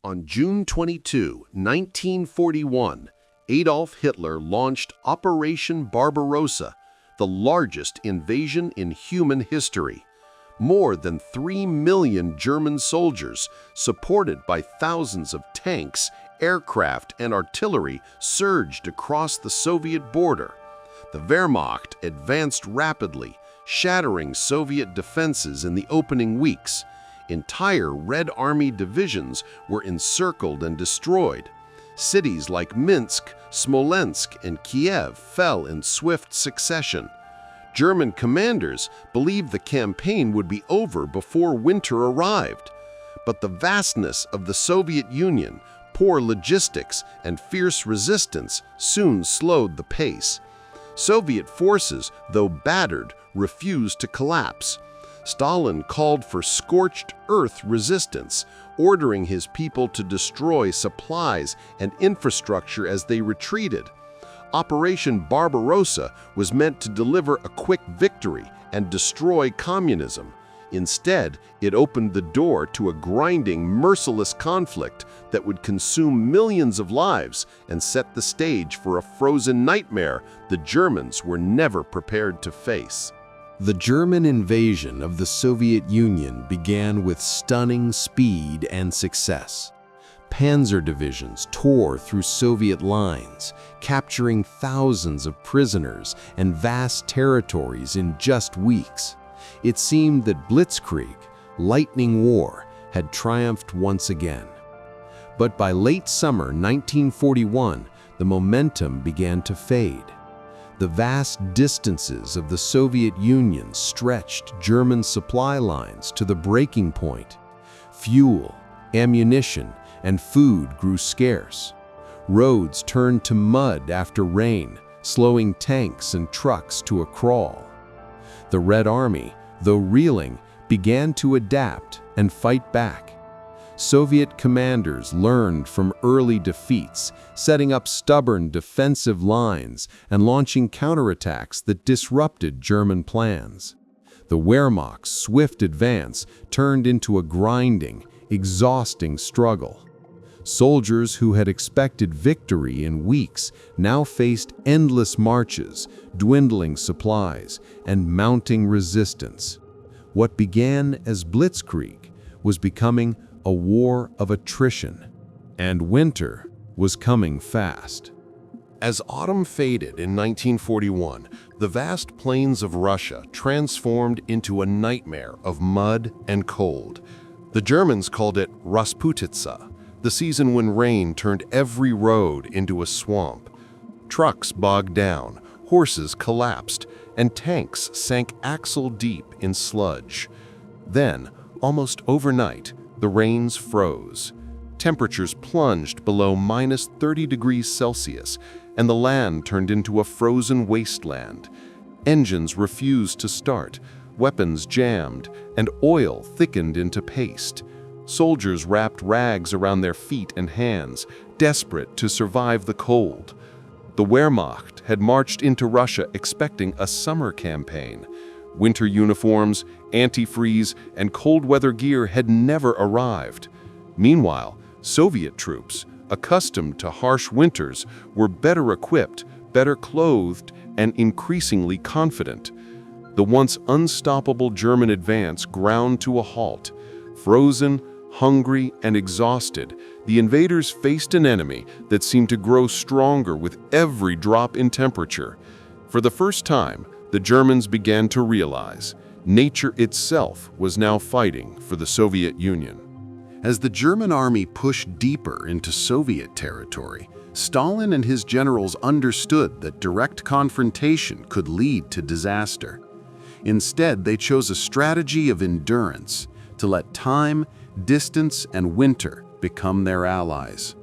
On June 22, 1941, Adolf Hitler launched Operation Barbarossa, the largest invasion in human history. More than 3 million German soldiers, supported by thousands of tanks, aircraft, and artillery, surged across the Soviet border. The Wehrmacht advanced rapidly, shattering Soviet defenses in the opening weeks. Entire Red Army divisions were encircled and destroyed. Cities like Minsk, Smolensk, and Kiev fell in swift succession. German commanders believed the campaign would be over before winter arrived. But the vastness of the Soviet Union, poor logistics, and fierce resistance soon slowed the pace. Soviet forces, though battered, refused to collapse. Stalin called for scorched earth resistance, ordering his people to destroy supplies and infrastructure as they retreated. Operation Barbarossa was meant to deliver a quick victory and destroy communism. Instead, it opened the door to a grinding, merciless conflict that would consume millions of lives and set the stage for a frozen nightmare the Germans were never prepared to face. The German invasion of the Soviet Union began with stunning speed and success. Panzer divisions tore through Soviet lines, capturing thousands of prisoners and vast territories in just weeks. It seemed that Blitzkrieg, lightning war, had triumphed once again. But by late summer 1941, the momentum began to fade. The vast distances of the Soviet Union stretched German supply lines to the breaking point. Fuel, ammunition, and food grew scarce. Roads turned to mud after rain, slowing tanks and trucks to a crawl. The Red Army, though reeling, began to adapt and fight back. Soviet commanders learned from early defeats, setting up stubborn defensive lines and launching counterattacks that disrupted German plans. The Wehrmacht's swift advance turned into a grinding, exhausting struggle. Soldiers who had expected victory in weeks now faced endless marches, dwindling supplies, and mounting resistance. What began as Blitzkrieg was becoming a war of attrition, and winter was coming fast. As autumn faded in 1941, the vast plains of Russia transformed into a nightmare of mud and cold. The Germans called it Rasputitsa, the season when rain turned every road into a swamp. Trucks bogged down, horses collapsed, and tanks sank axle-deep in sludge. Then, almost overnight, the rains froze. Temperatures plunged below -30 degrees Celsius, and the land turned into a frozen wasteland. Engines refused to start, weapons jammed, and oil thickened into paste. Soldiers wrapped rags around their feet and hands, desperate to survive the cold. The Wehrmacht had marched into Russia expecting a summer campaign. Winter uniforms, antifreeze, and cold-weather gear had never arrived. Meanwhile, Soviet troops, accustomed to harsh winters, were better equipped, better clothed, and increasingly confident. The once unstoppable German advance ground to a halt. Frozen, hungry, and exhausted, the invaders faced an enemy that seemed to grow stronger with every drop in temperature. For the first time, the Germans began to realize nature itself was now fighting for the Soviet Union. As the German army pushed deeper into Soviet territory, Stalin and his generals understood that direct confrontation could lead to disaster. Instead, they chose a strategy of endurance, to let time, distance, and winter become their allies.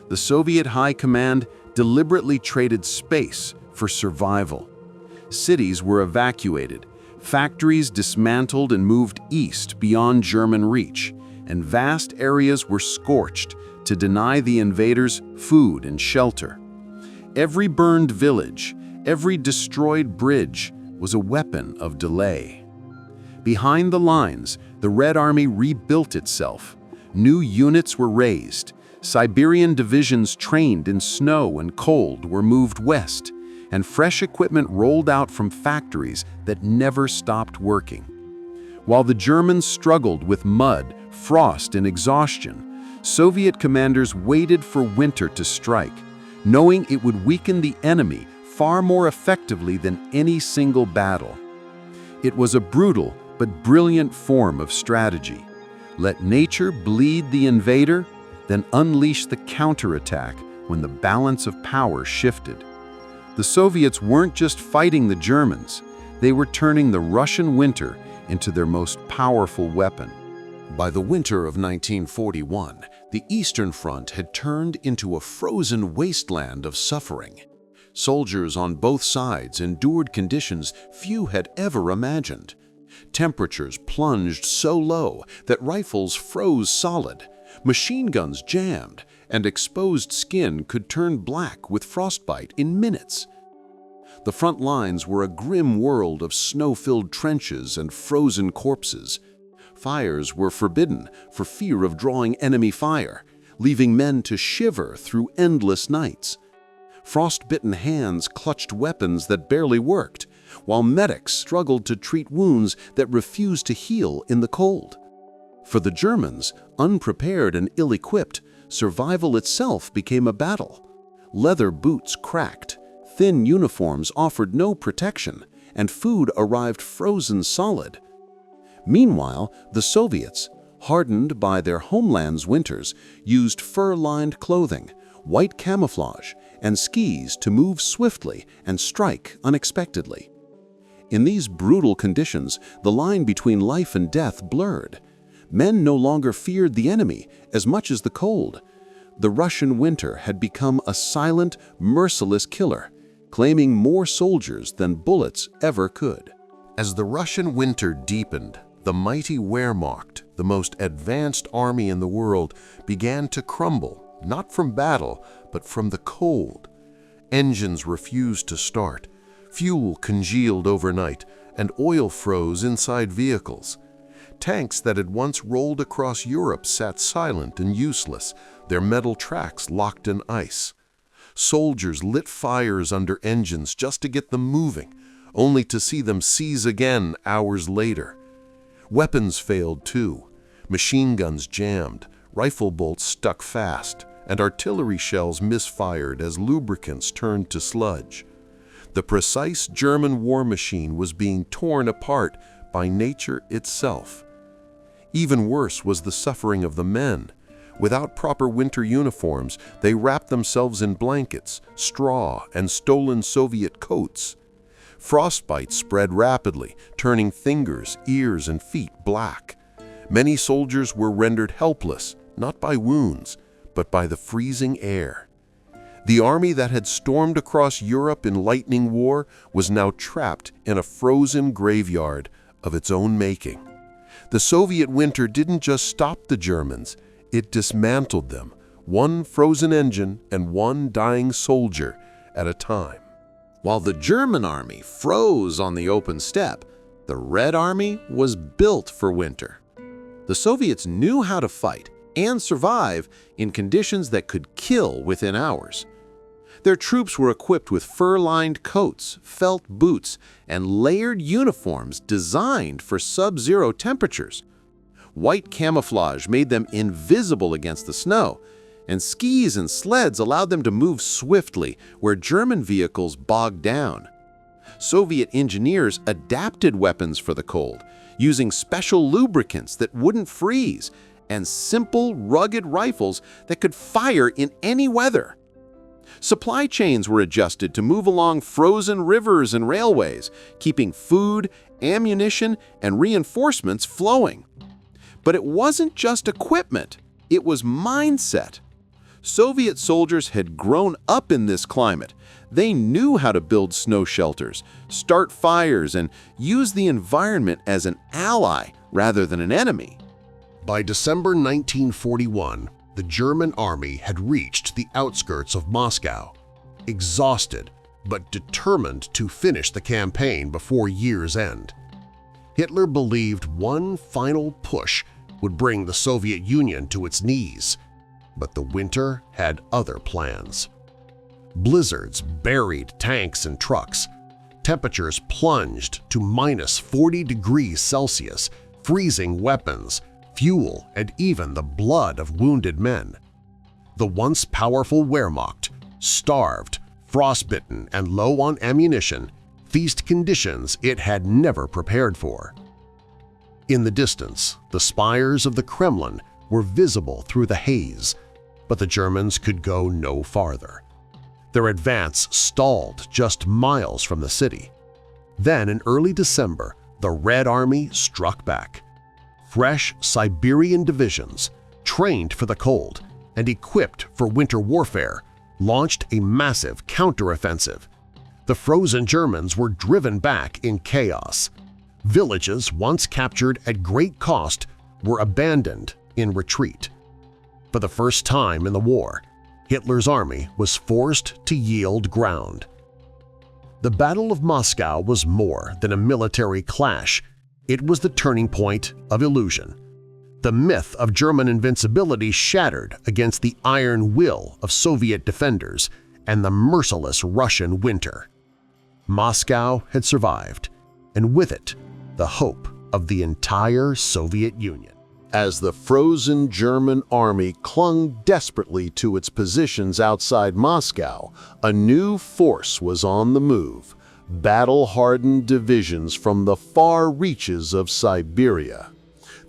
The Soviet High Command deliberately traded space for survival. Cities were evacuated, factories dismantled and moved east beyond German reach, and vast areas were scorched to deny the invaders food and shelter. Every burned village, every destroyed bridge was a weapon of delay. Behind the lines, the Red Army rebuilt itself, New units were raised. Siberian divisions trained in snow and cold were moved west, and fresh equipment rolled out from factories that never stopped working. While the Germans struggled with mud, frost, and exhaustion, Soviet commanders waited for winter to strike, knowing it would weaken the enemy far more effectively than any single battle. It was a brutal but brilliant form of strategy. Let nature bleed the invader, then unleash the counterattack when the balance of power shifted. The Soviets weren't just fighting the Germans, they were turning the Russian winter into their most powerful weapon. By the winter of 1941, the Eastern Front had turned into a frozen wasteland of suffering. Soldiers on both sides endured conditions few had ever imagined. Temperatures plunged so low that rifles froze solid, machine guns jammed, and exposed skin could turn black with frostbite in minutes. The front lines were a grim world of snow-filled trenches and frozen corpses. Fires were forbidden for fear of drawing enemy fire, leaving men to shiver through endless nights. Frost-bitten hands clutched weapons that barely worked, while medics struggled to treat wounds that refused to heal in the cold. For the Germans, unprepared and ill-equipped, survival itself became a battle. Leather boots cracked, thin uniforms offered no protection, and food arrived frozen solid. Meanwhile, the Soviets, hardened by their homeland's winters, used fur-lined clothing, white camouflage, and skis to move swiftly and strike unexpectedly. In these brutal conditions, the line between life and death blurred. Men no longer feared the enemy as much as the cold. The Russian winter had become a silent, merciless killer, claiming more soldiers than bullets ever could. As the Russian winter deepened, the mighty Wehrmacht, the most advanced army in the world, began to crumble, not from battle, but from the cold. Engines refused to start, fuel congealed overnight, and oil froze inside vehicles. Tanks that had once rolled across Europe sat silent and useless, their metal tracks locked in ice. Soldiers lit fires under engines just to get them moving, only to see them seize again hours later. Weapons failed too. Machine guns jammed, rifle bolts stuck fast, and artillery shells misfired as lubricants turned to sludge. The precise German war machine was being torn apart by nature itself. Even worse was the suffering of the men. Without proper winter uniforms, they wrapped themselves in blankets, straw, and stolen Soviet coats. Frostbite spread rapidly, turning fingers, ears, and feet black. Many soldiers were rendered helpless, not by wounds, but by the freezing air. The army that had stormed across Europe in lightning war was now trapped in a frozen graveyard of its own making. The Soviet winter didn't just stop the Germans, it dismantled them, one frozen engine and one dying soldier at a time. While the German army froze on the open steppe, the Red Army was built for winter. The Soviets knew how to fight and survive in conditions that could kill within hours. Their troops were equipped with fur-lined coats, felt boots, and layered uniforms designed for sub-zero temperatures. White camouflage made them invisible against the snow, and skis and sleds allowed them to move swiftly where German vehicles bogged down. Soviet engineers adapted weapons for the cold, using special lubricants that wouldn't freeze, and simple, rugged rifles that could fire in any weather. Supply chains were adjusted to move along frozen rivers and railways, keeping food, ammunition, and reinforcements flowing. But it wasn't just equipment, it was mindset. Soviet soldiers had grown up in this climate. They knew how to build snow shelters, start fires, and use the environment as an ally rather than an enemy. By December 1941, the German army had reached the outskirts of Moscow, exhausted but determined to finish the campaign before year's end. Hitler believed one final push would bring the Soviet Union to its knees, but the winter had other plans. Blizzards buried tanks and trucks. Temperatures plunged to -40 degrees Celsius, freezing weapons, fuel, and even the blood of wounded men. The once powerful Wehrmacht, starved, frostbitten, and low on ammunition, faced conditions it had never prepared for. In the distance, the spires of the Kremlin were visible through the haze, but the Germans could go no farther. Their advance stalled just miles from the city. Then in early December, the Red Army struck back. Fresh Siberian divisions, trained for the cold and equipped for winter warfare, launched a massive counteroffensive. The frozen Germans were driven back in chaos. Villages once captured at great cost were abandoned in retreat. For the first time in the war, Hitler's army was forced to yield ground. The Battle of Moscow was more than a military clash. It was the turning point of illusion. The myth of German invincibility shattered against the iron will of Soviet defenders and the merciless Russian winter. Moscow had survived, and with it, the hope of the entire Soviet Union. As the frozen German army clung desperately to its positions outside Moscow, a new force was on the move, battle-hardened divisions from the far reaches of Siberia.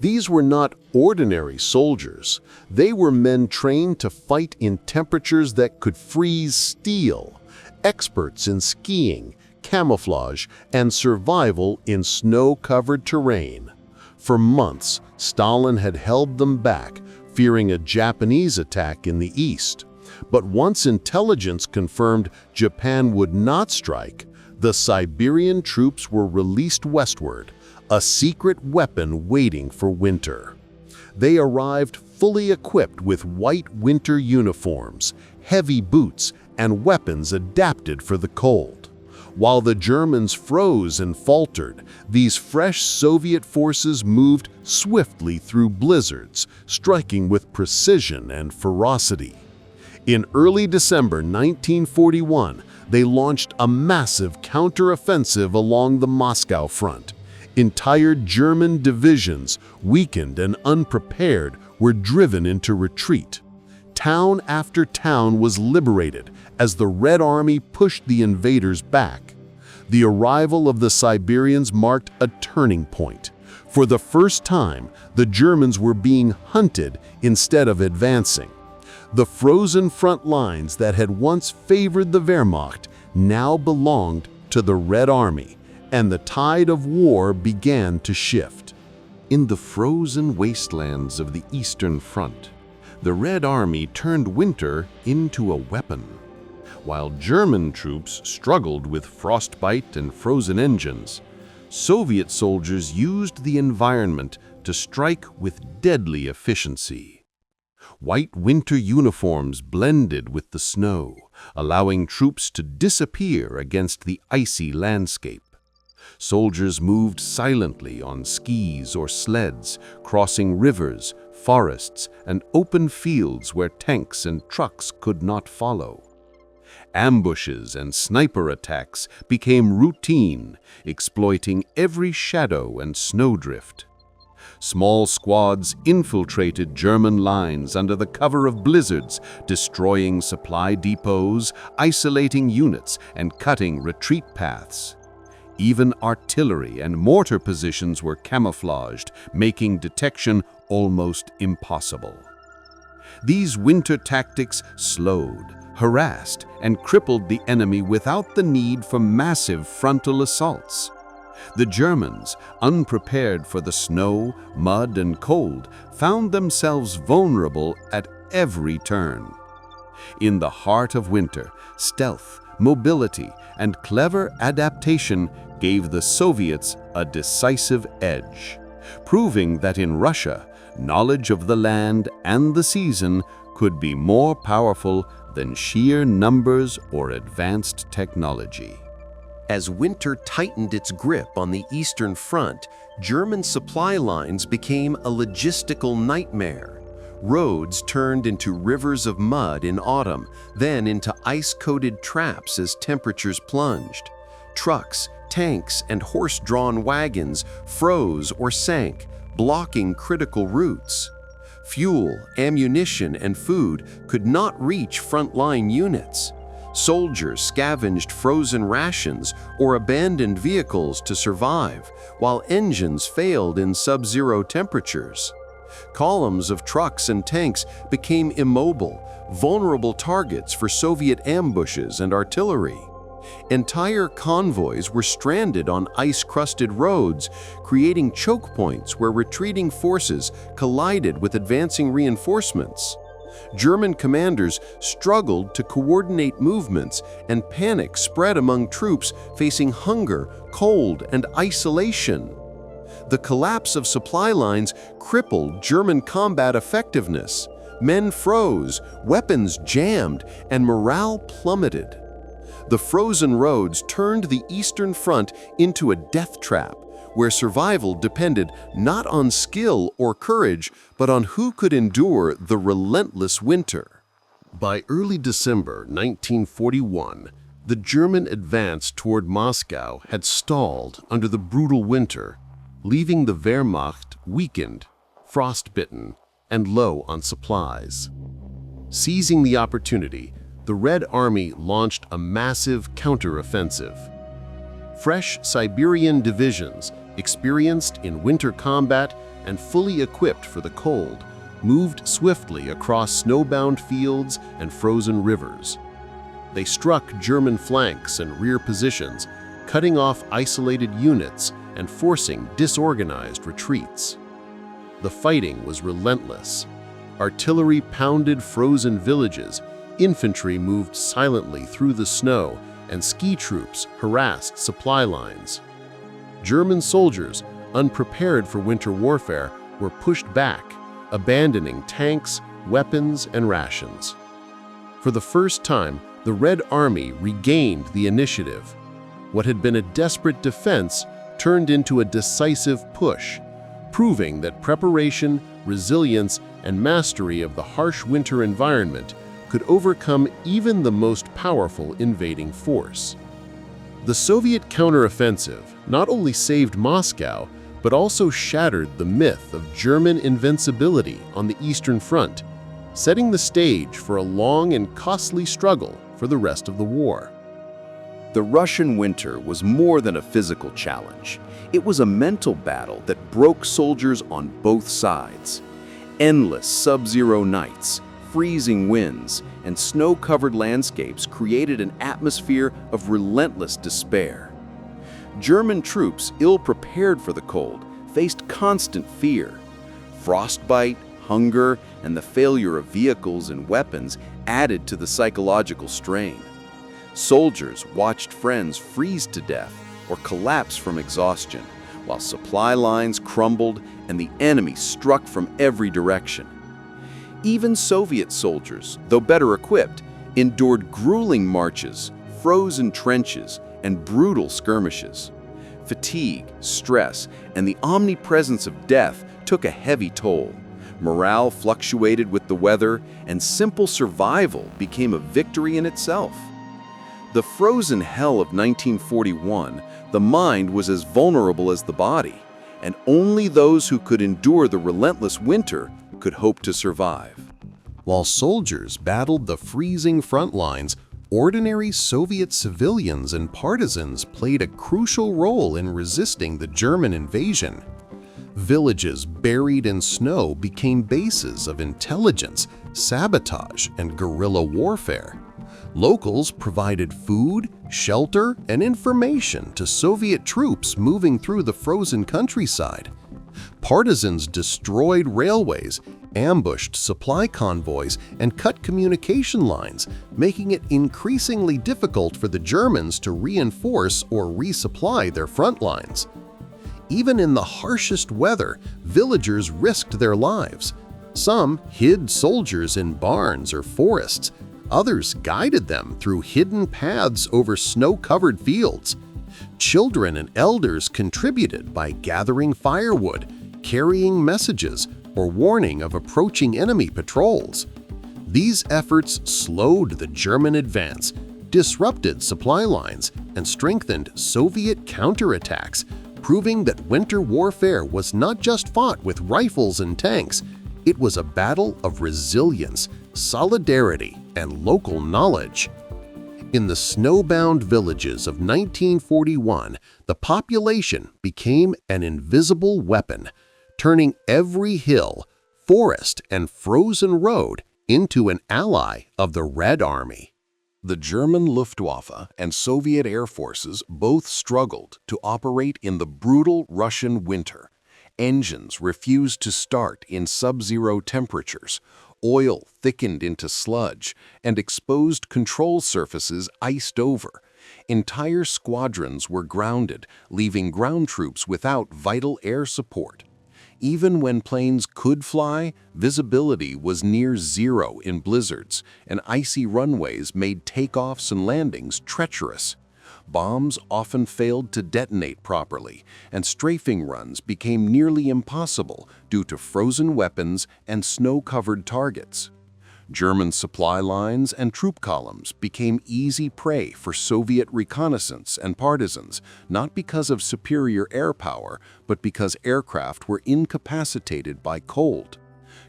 These were not ordinary soldiers. They were men trained to fight in temperatures that could freeze steel, experts in skiing, camouflage, and survival in snow-covered terrain. For months, Stalin had held them back, fearing a Japanese attack in the east. But once intelligence confirmed Japan would not strike, the Siberian troops were released westward, a secret weapon waiting for winter. They arrived fully equipped with white winter uniforms, heavy boots, and weapons adapted for the cold. While the Germans froze and faltered, these fresh Soviet forces moved swiftly through blizzards, striking with precision and ferocity. In early December 1941, they launched a massive counteroffensive along the Moscow front. Entire German divisions, weakened and unprepared, were driven into retreat. Town after town was liberated as the Red Army pushed the invaders back. The arrival of the Siberians marked a turning point. For the first time, the Germans were being hunted instead of advancing. The frozen front lines that had once favored the Wehrmacht now belonged to the Red Army, and the tide of war began to shift. In the frozen wastelands of the Eastern Front, the Red Army turned winter into a weapon. While German troops struggled with frostbite and frozen engines, Soviet soldiers used the environment to strike with deadly efficiency. White winter uniforms blended with the snow, allowing troops to disappear against the icy landscape. Soldiers moved silently on skis or sleds, crossing rivers, forests, and open fields where tanks and trucks could not follow. Ambushes and sniper attacks became routine, exploiting every shadow and snowdrift. Small squads infiltrated German lines under the cover of blizzards, destroying supply depots, isolating units, and cutting retreat paths. Even artillery and mortar positions were camouflaged, making detection almost impossible. These winter tactics slowed, harassed, and crippled the enemy without the need for massive frontal assaults. The Germans, unprepared for the snow, mud, and cold, found themselves vulnerable at every turn. In the heart of winter, stealth, mobility, and clever adaptation gave the Soviets a decisive edge, proving that in Russia, knowledge of the land and the season could be more powerful than sheer numbers or advanced technology. As winter tightened its grip on the Eastern Front, German supply lines became a logistical nightmare. Roads turned into rivers of mud in autumn, then into ice-coated traps as temperatures plunged. Trucks, tanks, and horse-drawn wagons froze or sank, blocking critical routes. Fuel, ammunition, and food could not reach frontline units. Soldiers scavenged frozen rations or abandoned vehicles to survive, while engines failed in sub-zero temperatures. Columns of trucks and tanks became immobile, vulnerable targets for Soviet ambushes and artillery. Entire convoys were stranded on ice-crusted roads, creating choke points where retreating forces collided with advancing reinforcements. German commanders struggled to coordinate movements, and panic spread among troops facing hunger, cold, and isolation. The collapse of supply lines crippled German combat effectiveness. Men froze, weapons jammed, and morale plummeted. The frozen roads turned the Eastern Front into a death trap, where survival depended not on skill or courage, but on who could endure the relentless winter. By early December 1941, the German advance toward Moscow had stalled under the brutal winter, leaving the Wehrmacht weakened, frostbitten, and low on supplies. Seizing the opportunity, the Red Army launched a massive counteroffensive. Fresh Siberian divisions, experienced in winter combat and fully equipped for the cold, moved swiftly across snowbound fields and frozen rivers. They struck German flanks and rear positions, cutting off isolated units and forcing disorganized retreats. The fighting was relentless. Artillery pounded frozen villages, infantry moved silently through the snow, and ski troops harassed supply lines. German soldiers, unprepared for winter warfare, were pushed back, abandoning tanks, weapons, and rations. For the first time, the Red Army regained the initiative. What had been a desperate defense turned into a decisive push, proving that preparation, resilience, and mastery of the harsh winter environment could overcome even the most powerful invading force. The Soviet counteroffensive not only saved Moscow, but also shattered the myth of German invincibility on the Eastern Front, setting the stage for a long and costly struggle for the rest of the war. The Russian winter was more than a physical challenge. It was a mental battle that broke soldiers on both sides. Endless sub-zero nights, freezing winds, and snow-covered landscapes created an atmosphere of relentless despair. German troops, ill-prepared for the cold, faced constant fear. Frostbite, hunger, and the failure of vehicles and weapons added to the psychological strain. Soldiers watched friends freeze to death or collapse from exhaustion, while supply lines crumbled and the enemy struck from every direction. Even Soviet soldiers, though better equipped, endured grueling marches, frozen trenches, and brutal skirmishes. Fatigue, stress, and the omnipresence of death took a heavy toll. Morale fluctuated with the weather, and simple survival became a victory in itself. The frozen hell of 1941, the mind was as vulnerable as the body, and only those who could endure the relentless winter could hope to survive. While soldiers battled the freezing front lines, ordinary Soviet civilians and partisans played a crucial role in resisting the German invasion. Villages buried in snow became bases of intelligence, sabotage, and guerrilla warfare. Locals provided food, shelter, and information to Soviet troops moving through the frozen countryside. Partisans destroyed railways, ambushed supply convoys, and cut communication lines, making it increasingly difficult for the Germans to reinforce or resupply their front lines. Even in the harshest weather, villagers risked their lives. Some hid soldiers in barns or forests. Others guided them through hidden paths over snow-covered fields. Children and elders contributed by gathering firewood, carrying messages, or warning of approaching enemy patrols. These efforts slowed the German advance, disrupted supply lines, and strengthened Soviet counterattacks, proving that winter warfare was not just fought with rifles and tanks, it was a battle of resilience, solidarity, and local knowledge. In the snowbound villages of 1941, the population became an invisible weapon, turning every hill, forest, and frozen road into an ally of the Red Army. The German Luftwaffe and Soviet air forces both struggled to operate in the brutal Russian winter. Engines refused to start in sub-zero temperatures, oil thickened into sludge, and exposed control surfaces iced over. Entire squadrons were grounded, leaving ground troops without vital air support. Even when planes could fly, visibility was near zero in blizzards, and icy runways made takeoffs and landings treacherous. Bombs often failed to detonate properly, and strafing runs became nearly impossible due to frozen weapons and snow-covered targets. German supply lines and troop columns became easy prey for Soviet reconnaissance and partisans, not because of superior air power, but because aircraft were incapacitated by cold.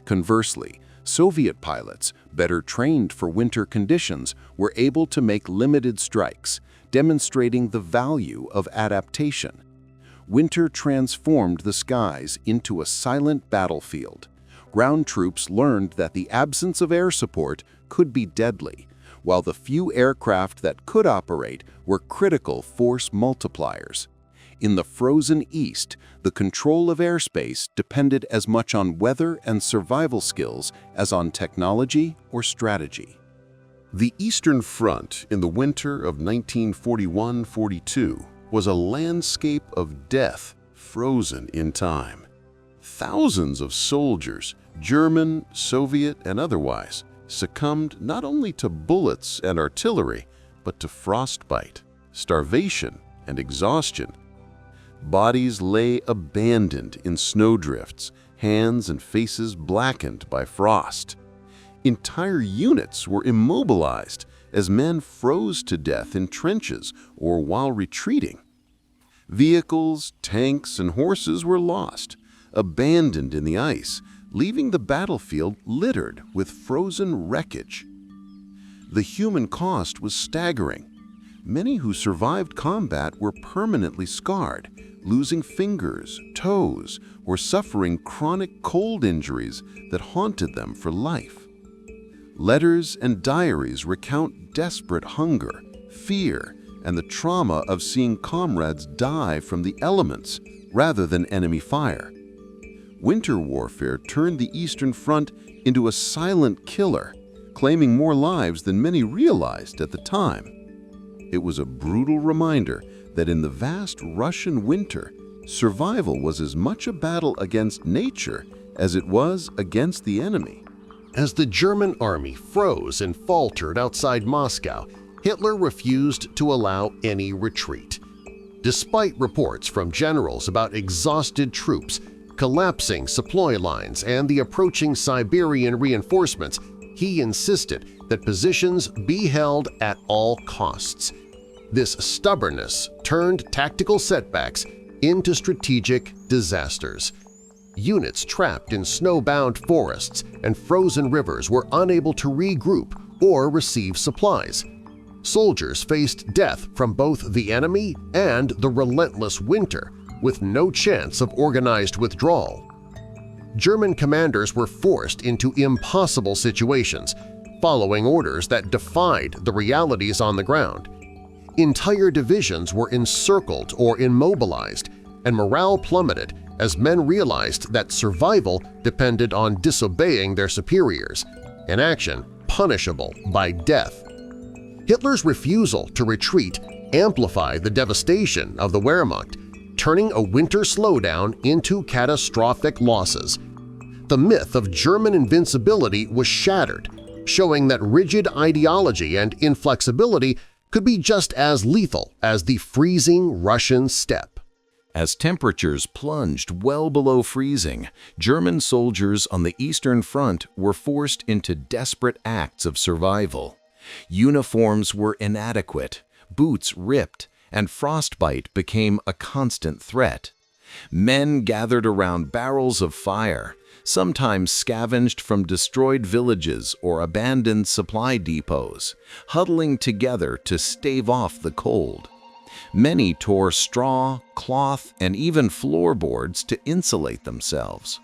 Conversely, Soviet pilots, better trained for winter conditions, were able to make limited strikes, demonstrating the value of adaptation. Winter transformed the skies into a silent battlefield. Ground troops learned that the absence of air support could be deadly, while the few aircraft that could operate were critical force multipliers. In the frozen East, the control of airspace depended as much on weather and survival skills as on technology or strategy. The Eastern Front in the winter of 1941–42 was a landscape of death frozen in time. Thousands of soldiers, German, Soviet, and otherwise, succumbed not only to bullets and artillery, but to frostbite, starvation, and exhaustion. Bodies lay abandoned in snowdrifts, hands and faces blackened by frost. Entire units were immobilized as men froze to death in trenches or while retreating. Vehicles, tanks, and horses were lost, abandoned in the ice, leaving the battlefield littered with frozen wreckage. The human cost was staggering. Many who survived combat were permanently scarred, losing fingers, toes, or suffering chronic cold injuries that haunted them for life. Letters and diaries recount desperate hunger, fear, and the trauma of seeing comrades die from the elements rather than enemy fire. Winter warfare turned the Eastern Front into a silent killer, claiming more lives than many realized at the time. It was a brutal reminder that in the vast Russian winter, survival was as much a battle against nature as it was against the enemy. As the German army froze and faltered outside Moscow, Hitler refused to allow any retreat. Despite reports from generals about exhausted troops, collapsing supply lines, and the approaching Siberian reinforcements, he insisted that positions be held at all costs. This stubbornness turned tactical setbacks into strategic disasters. Units trapped in snowbound forests and frozen rivers were unable to regroup or receive supplies. Soldiers faced death from both the enemy and the relentless winter, with no chance of organized withdrawal. German commanders were forced into impossible situations, following orders that defied the realities on the ground. Entire divisions were encircled or immobilized, and morale plummeted as men realized that survival depended on disobeying their superiors, an action punishable by death. Hitler's refusal to retreat amplified the devastation of the Wehrmacht, turning a winter slowdown into catastrophic losses. The myth of German invincibility was shattered, showing that rigid ideology and inflexibility could be just as lethal as the freezing Russian steppe. As temperatures plunged well below freezing, German soldiers on the Eastern Front were forced into desperate acts of survival. Uniforms were inadequate, boots ripped, and frostbite became a constant threat. Men gathered around barrels of fire, sometimes scavenged from destroyed villages or abandoned supply depots, huddling together to stave off the cold. Many tore straw, cloth, and even floorboards to insulate themselves.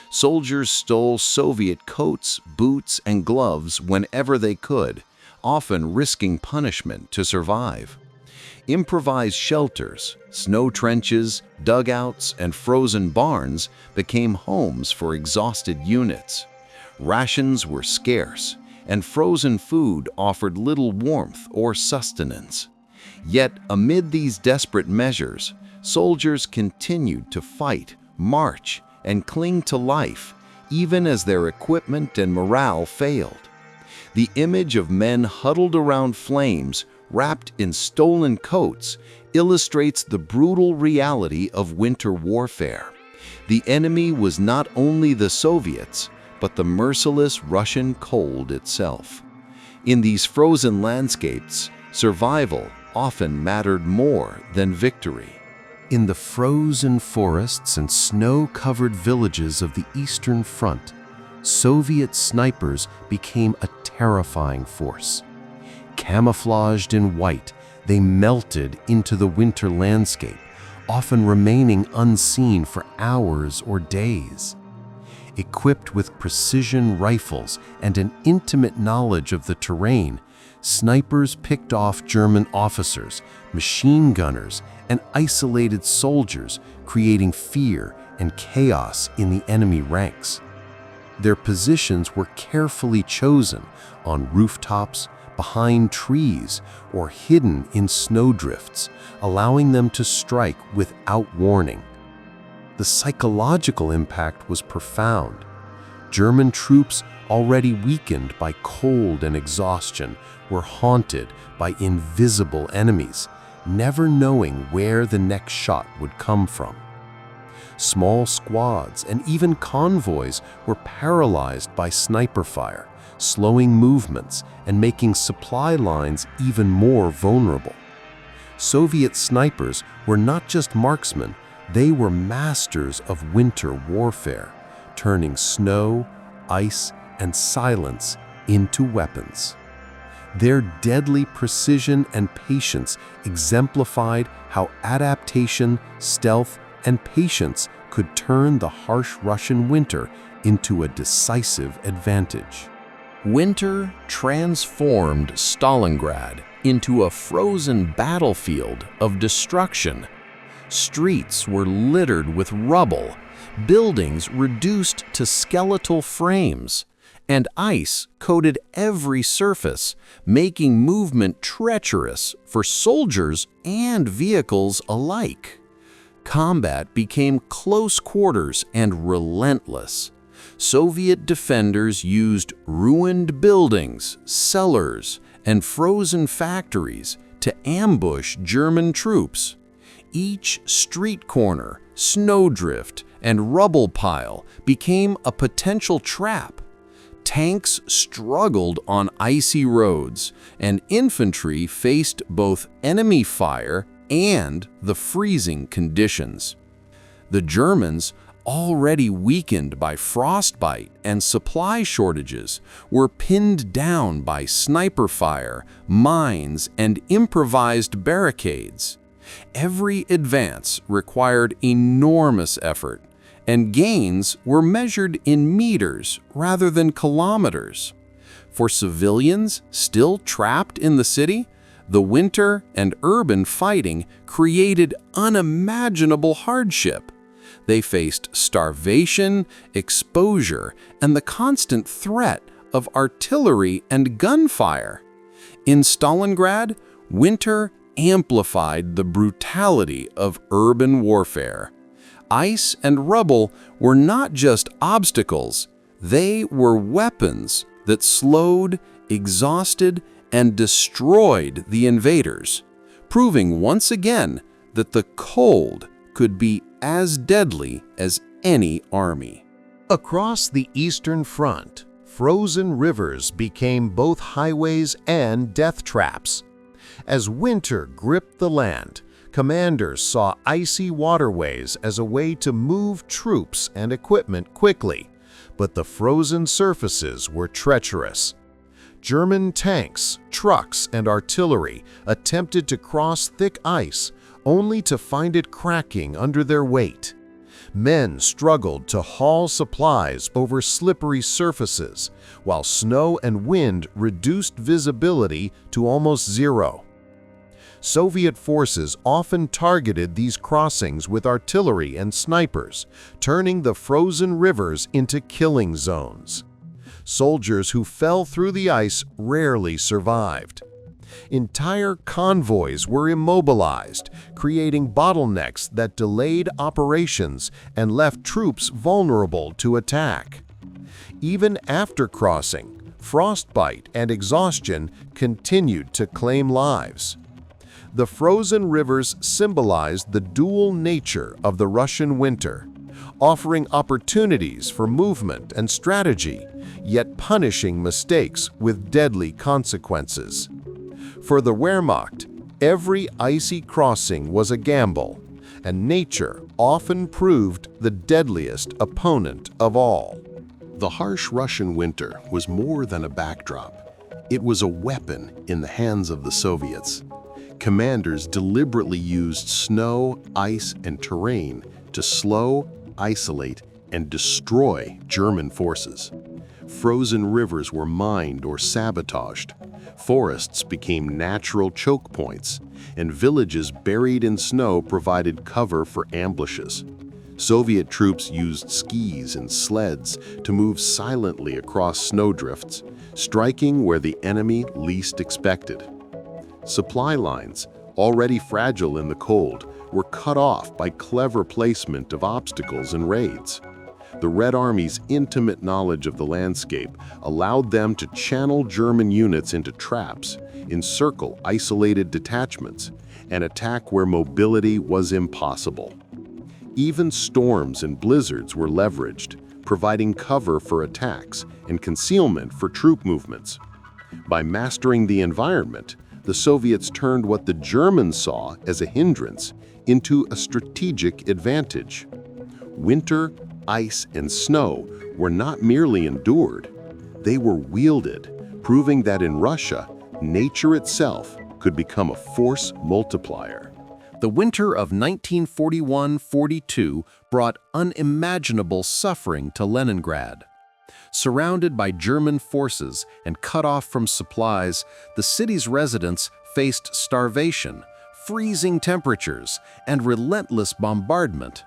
Soldiers stole Soviet coats, boots, and gloves whenever they could, often risking punishment to survive. Improvised shelters, snow trenches, dugouts, and frozen barns became homes for exhausted units. Rations were scarce, and frozen food offered little warmth or sustenance. Yet, amid these desperate measures, soldiers continued to fight, march, and cling to life, even as their equipment and morale failed. The image of men huddled around flames, wrapped in stolen coats, illustrates the brutal reality of winter warfare. The enemy was not only the Soviets, but the merciless Russian cold itself. In these frozen landscapes, survival often mattered more than victory. In the frozen forests and snow-covered villages of the Eastern Front, Soviet snipers became a terrifying force. Camouflaged in white, they melted into the winter landscape, often remaining unseen for hours or days. Equipped with precision rifles and an intimate knowledge of the terrain, snipers picked off German officers, machine gunners, and isolated soldiers, creating fear and chaos in the enemy ranks. Their positions were carefully chosen on rooftops, behind trees, or hidden in snowdrifts, allowing them to strike without warning. The psychological impact was profound. German troops, already weakened by cold and exhaustion, were haunted by invisible enemies, never knowing where the next shot would come from. Small squads and even convoys were paralyzed by sniper fire, slowing movements and making supply lines even more vulnerable. Soviet snipers were not just marksmen, they were masters of winter warfare, turning snow, ice, and silence into weapons. Their deadly precision and patience exemplified how adaptation, stealth, and patience could turn the harsh Russian winter into a decisive advantage. Winter transformed Stalingrad into a frozen battlefield of destruction. Streets were littered with rubble, buildings reduced to skeletal frames, and ice coated every surface, making movement treacherous for soldiers and vehicles alike. Combat became close quarters and relentless. Soviet defenders used ruined buildings, cellars, and frozen factories to ambush German troops. Each street corner, snowdrift, and rubble pile became a potential trap. Tanks struggled on icy roads, and infantry faced both enemy fire and the freezing conditions. The Germans, already weakened by frostbite and supply shortages, were pinned down by sniper fire, mines, and improvised barricades. Every advance required enormous effort, and gains were measured in meters rather than kilometers. For civilians still trapped in the city, the winter and urban fighting created unimaginable hardship. They faced starvation, exposure, and the constant threat of artillery and gunfire. In Stalingrad, winter amplified the brutality of urban warfare. Ice and rubble were not just obstacles, they were weapons that slowed, exhausted, and destroyed the invaders, proving once again that the cold could be as deadly as any army. Across the Eastern Front, frozen rivers became both highways and death traps. As winter gripped the land, commanders saw icy waterways as a way to move troops and equipment quickly, but the frozen surfaces were treacherous. German tanks, trucks, and artillery attempted to cross thick ice, only to find it cracking under their weight. Men struggled to haul supplies over slippery surfaces, while snow and wind reduced visibility to almost zero. Soviet forces often targeted these crossings with artillery and snipers, turning the frozen rivers into killing zones. Soldiers who fell through the ice rarely survived. Entire convoys were immobilized, creating bottlenecks that delayed operations and left troops vulnerable to attack. Even after crossing, frostbite and exhaustion continued to claim lives. The frozen rivers symbolized the dual nature of the Russian winter, offering opportunities for movement and strategy, yet punishing mistakes with deadly consequences. For the Wehrmacht, every icy crossing was a gamble, and nature often proved the deadliest opponent of all. The harsh Russian winter was more than a backdrop. It was a weapon in the hands of the Soviets. Commanders deliberately used snow, ice, and terrain to slow, isolate, and destroy German forces. Frozen rivers were mined or sabotaged. Forests became natural choke points, and villages buried in snow provided cover for ambushes. Soviet troops used skis and sleds to move silently across snowdrifts, striking where the enemy least expected. Supply lines, already fragile in the cold, were cut off by clever placement of obstacles and raids. The Red Army's intimate knowledge of the landscape allowed them to channel German units into traps, encircle isolated detachments, and attack where mobility was impossible. Even storms and blizzards were leveraged, providing cover for attacks and concealment for troop movements. By mastering the environment, the Soviets turned what the Germans saw as a hindrance into a strategic advantage. Winter, ice, and snow were not merely endured, they were wielded, proving that in Russia, nature itself could become a force multiplier. The winter of 1941-42 brought unimaginable suffering to Leningrad. Surrounded by German forces and cut off from supplies, the city's residents faced starvation, freezing temperatures, and relentless bombardment.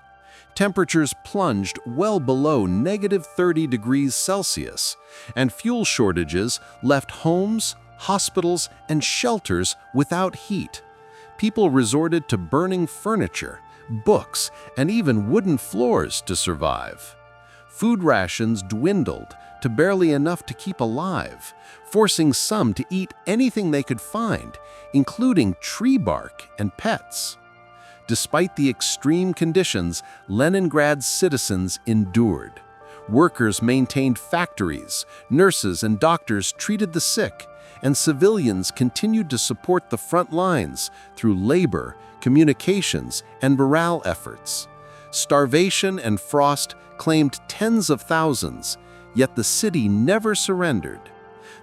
Temperatures plunged well below -30 degrees Celsius, and fuel shortages left homes, hospitals, and shelters without heat. People resorted to burning furniture, books, and even wooden floors to survive. Food rations dwindled to barely enough to keep alive, forcing some to eat anything they could find, including tree bark and pets. Despite the extreme conditions, Leningrad's citizens endured. Workers maintained factories, nurses and doctors treated the sick, and civilians continued to support the front lines through labor, communications, and morale efforts. Starvation and frost claimed tens of thousands, yet the city never surrendered.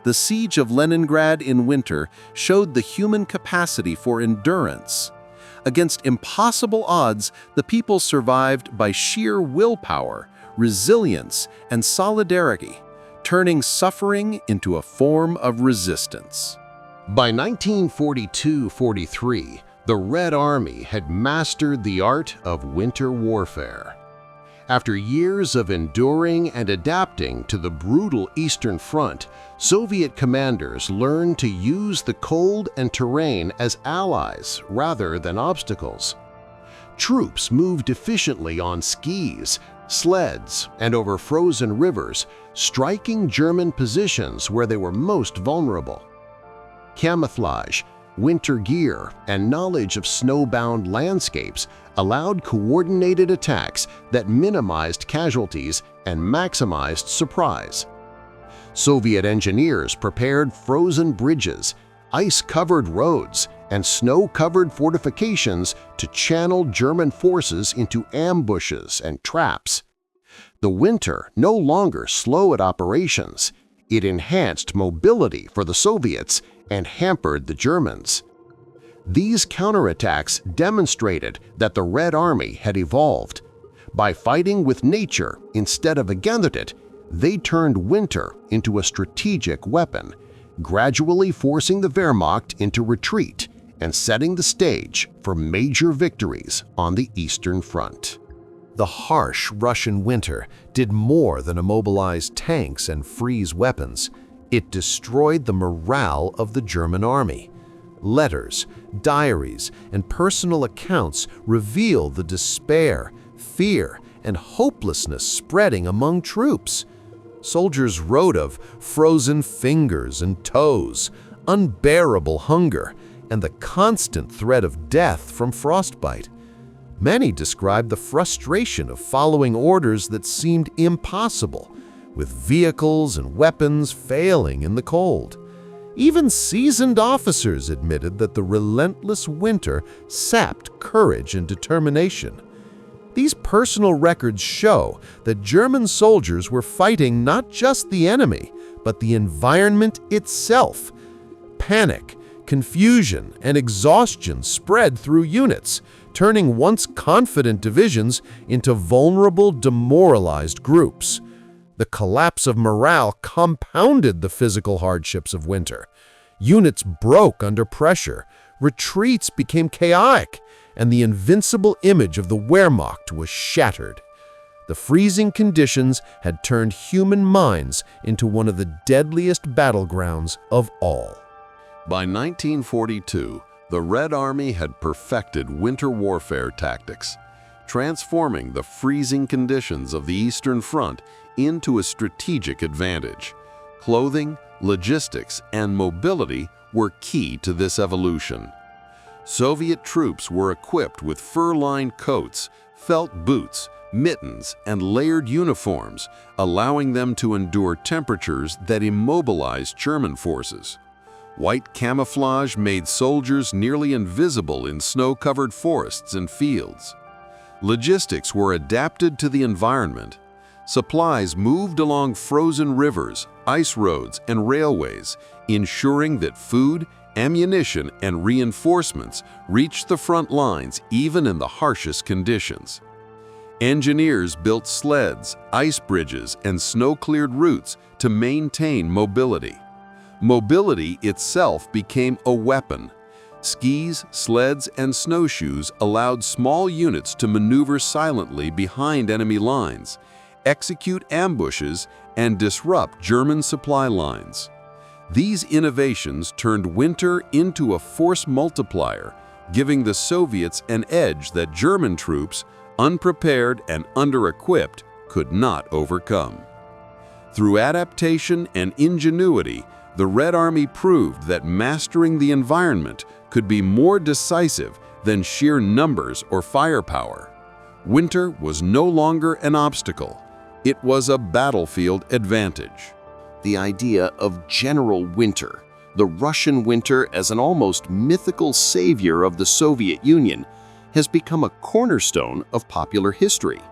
The siege of Leningrad in winter showed the human capacity for endurance. Against impossible odds, the people survived by sheer willpower, resilience, and solidarity, turning suffering into a form of resistance. By 1942-43, the Red Army had mastered the art of winter warfare. After years of enduring and adapting to the brutal Eastern Front, Soviet commanders learned to use the cold and terrain as allies rather than obstacles. Troops moved efficiently on skis, sleds, and over frozen rivers, striking German positions where they were most vulnerable. Camouflage, winter gear, and knowledge of snowbound landscapes allowed coordinated attacks that minimized casualties and maximized surprise. Soviet engineers prepared frozen bridges, ice-covered roads, and snow-covered fortifications to channel German forces into ambushes and traps. The winter no longer slowed operations. It enhanced mobility for the Soviets and hampered the Germans. These counterattacks demonstrated that the Red Army had evolved. By fighting with nature instead of against it, they turned winter into a strategic weapon, gradually forcing the Wehrmacht into retreat and setting the stage for major victories on the Eastern Front. The harsh Russian winter did more than immobilize tanks and freeze weapons. It destroyed the morale of the German army. Letters, diaries, and personal accounts reveal the despair, fear, and hopelessness spreading among troops. Soldiers wrote of frozen fingers and toes, unbearable hunger, and the constant threat of death from frostbite. Many described the frustration of following orders that seemed impossible, with vehicles and weapons failing in the cold. Even seasoned officers admitted that the relentless winter sapped courage and determination. These personal records show that German soldiers were fighting not just the enemy, but the environment itself. Panic, confusion, and exhaustion spread through units, turning once confident divisions into vulnerable, demoralized groups. The collapse of morale compounded the physical hardships of winter. Units broke under pressure, retreats became chaotic, and the invincible image of the Wehrmacht was shattered. The freezing conditions had turned human minds into one of the deadliest battlegrounds of all. By 1942, the Red Army had perfected winter warfare tactics, transforming the freezing conditions of the Eastern Front into a strategic advantage. Clothing, logistics, and mobility were key to this evolution. Soviet troops were equipped with fur-lined coats, felt boots, mittens, and layered uniforms, allowing them to endure temperatures that immobilized German forces. White camouflage made soldiers nearly invisible in snow-covered forests and fields. Logistics were adapted to the environment. Supplies moved along frozen rivers, ice roads, and railways, ensuring that food, ammunition, and reinforcements reached the front lines even in the harshest conditions. Engineers built sleds, ice bridges, and snow-cleared routes to maintain mobility. Mobility itself became a weapon. Skis, sleds, and snowshoes allowed small units to maneuver silently behind enemy lines, execute ambushes, and disrupt German supply lines. These innovations turned winter into a force multiplier, giving the Soviets an edge that German troops, unprepared and under-equipped, could not overcome. Through adaptation and ingenuity, the Red Army proved that mastering the environment could be more decisive than sheer numbers or firepower. Winter was no longer an obstacle. It was a battlefield advantage. The idea of General Winter, the Russian winter as an almost mythical savior of the Soviet Union, has become a cornerstone of popular history.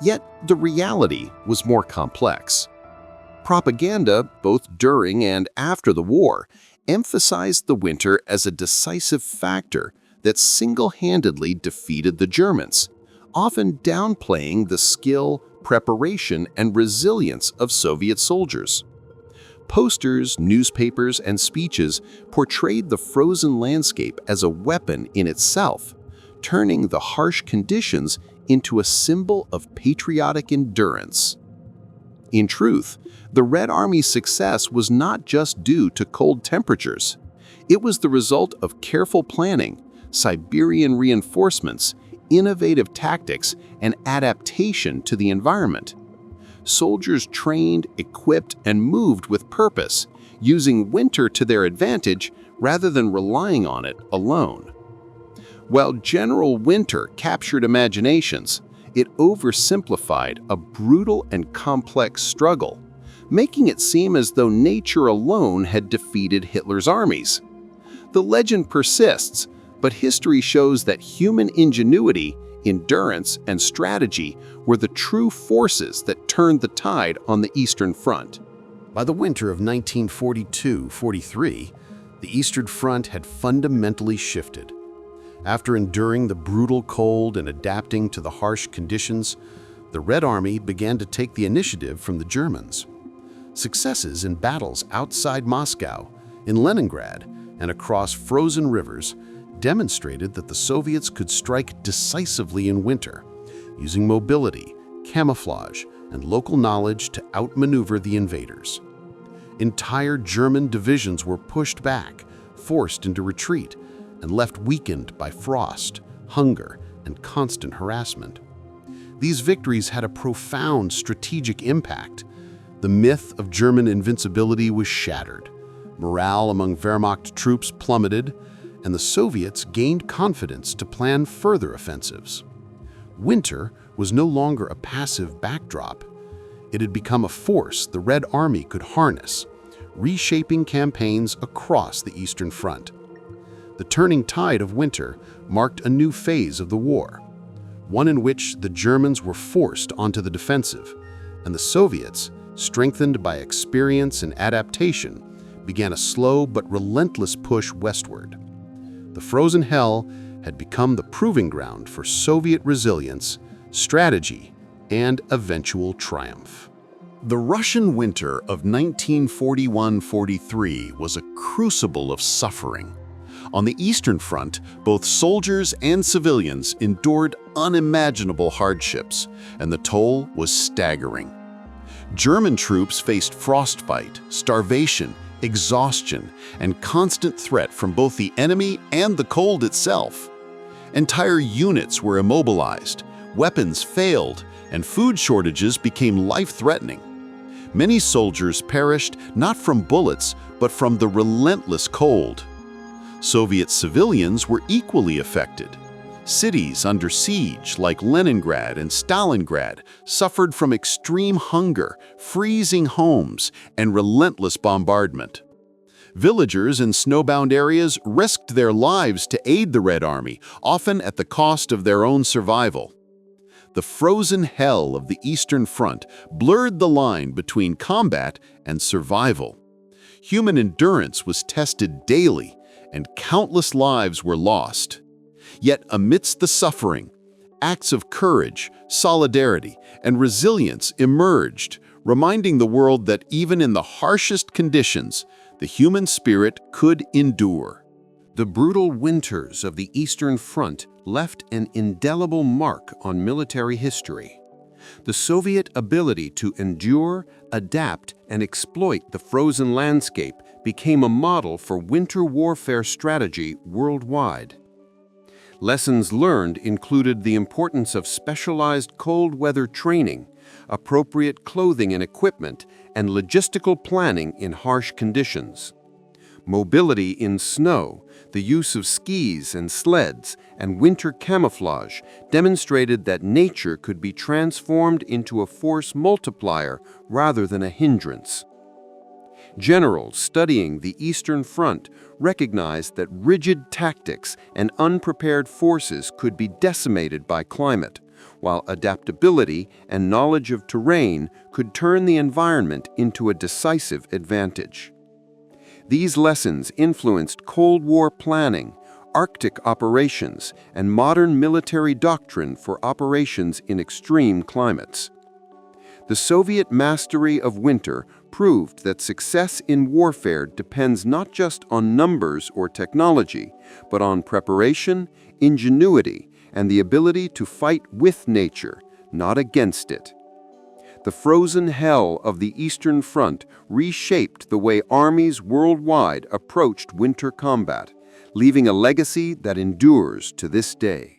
Yet the reality was more complex. Propaganda, both during and after the war, emphasized the winter as a decisive factor that single-handedly defeated the Germans, often downplaying the skill, preparation, and resilience of Soviet soldiers. Posters, newspapers, and speeches portrayed the frozen landscape as a weapon in itself, turning the harsh conditions into a symbol of patriotic endurance. In truth, the Red Army's success was not just due to cold temperatures. It was the result of careful planning, Siberian reinforcements, innovative tactics, and adaptation to the environment. Soldiers trained, equipped, and moved with purpose, using winter to their advantage rather than relying on it alone. While General Winter captured imaginations, it oversimplified a brutal and complex struggle, making it seem as though nature alone had defeated Hitler's armies. The legend persists, but history shows that human ingenuity, endurance, and strategy were the true forces that turned the tide on the Eastern Front. By the winter of 1942-43, the Eastern Front had fundamentally shifted. After enduring the brutal cold and adapting to the harsh conditions, the Red Army began to take the initiative from the Germans. Successes in battles outside Moscow, in Leningrad, and across frozen rivers demonstrated that the Soviets could strike decisively in winter, using mobility, camouflage, and local knowledge to outmaneuver the invaders. Entire German divisions were pushed back, forced into retreat, and left weakened by frost, hunger, and constant harassment. These victories had a profound strategic impact. The myth of German invincibility was shattered, morale among Wehrmacht troops plummeted, and the Soviets gained confidence to plan further offensives. Winter was no longer a passive backdrop. It had become a force the Red Army could harness, reshaping campaigns across the Eastern Front. The turning tide of winter marked a new phase of the war, one in which the Germans were forced onto the defensive, and the Soviets, strengthened by experience and adaptation, began a slow but relentless push westward. The frozen hell had become the proving ground for Soviet resilience, strategy, and eventual triumph. The Russian winter of 1941-43 was a crucible of suffering. On the Eastern Front, both soldiers and civilians endured unimaginable hardships, and the toll was staggering. German troops faced frostbite, starvation, exhaustion, and constant threat from both the enemy and the cold itself. Entire units were immobilized, weapons failed, and food shortages became life-threatening. Many soldiers perished not from bullets, but from the relentless cold. Soviet civilians were equally affected. Cities under siege like Leningrad and Stalingrad suffered from extreme hunger, freezing homes, and relentless bombardment. Villagers in snowbound areas risked their lives to aid the Red Army, often at the cost of their own survival. The frozen hell of the Eastern Front blurred the line between combat and survival. Human endurance was tested daily, and countless lives were lost. Yet amidst the suffering, acts of courage, solidarity, and resilience emerged, reminding the world that even in the harshest conditions, the human spirit could endure. The brutal winters of the Eastern Front left an indelible mark on military history. The Soviet ability to endure, adapt, and exploit the frozen landscape became a model for winter warfare strategy worldwide. Lessons learned included the importance of specialized cold weather training, appropriate clothing and equipment, and logistical planning in harsh conditions. Mobility in snow, the use of skis and sleds, and winter camouflage demonstrated that nature could be transformed into a force multiplier rather than a hindrance. Generals studying the Eastern Front recognized that rigid tactics and unprepared forces could be decimated by climate, while adaptability and knowledge of terrain could turn the environment into a decisive advantage. These lessons influenced Cold War planning, Arctic operations, and modern military doctrine for operations in extreme climates. The Soviet mastery of winter proved that success in warfare depends not just on numbers or technology, but on preparation, ingenuity, and the ability to fight with nature, not against it. The frozen hell of the Eastern Front reshaped the way armies worldwide approached winter combat, leaving a legacy that endures to this day.